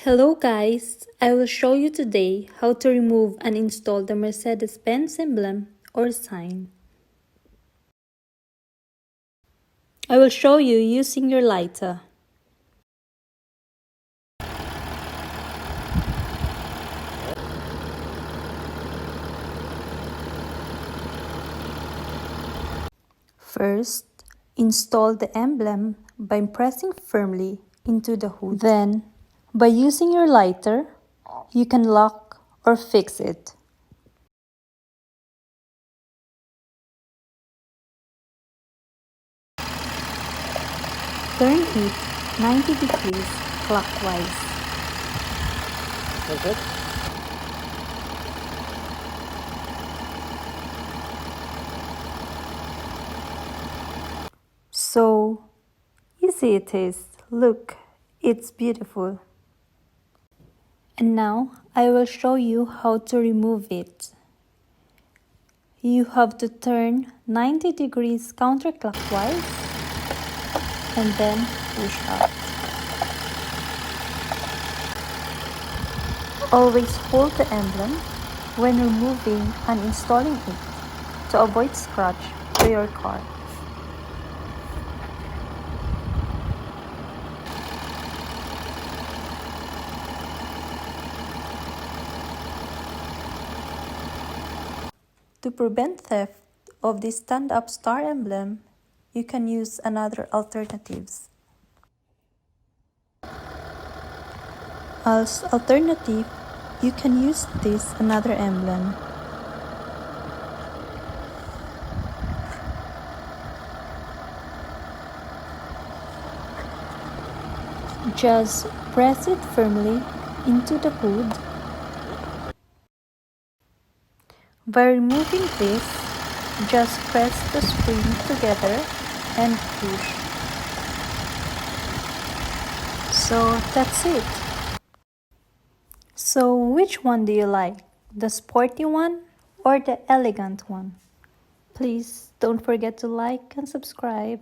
Hello guys, I will show you today how to remove and install the Mercedes-Benz emblem or sign. I will show you using your lighter. First, install the emblem by pressing firmly into the hood. Then, by using your lighter, you can lock or fix it. Turn it 90 degrees clockwise. That's it? So easy it is. Look, it's beautiful. And now I will show you how to remove it. You have to turn 90 degrees counterclockwise and then push up. Always hold the emblem when removing and installing it to avoid scratch to your car. To prevent theft of the stand-up star emblem, you can use another alternatives. As alternative, you can use this another emblem. Just press it firmly into the hood. By removing this, just press the spring together and push. So that's it. So which one do you like? The sporty one or the elegant one? Please don't forget to like and subscribe.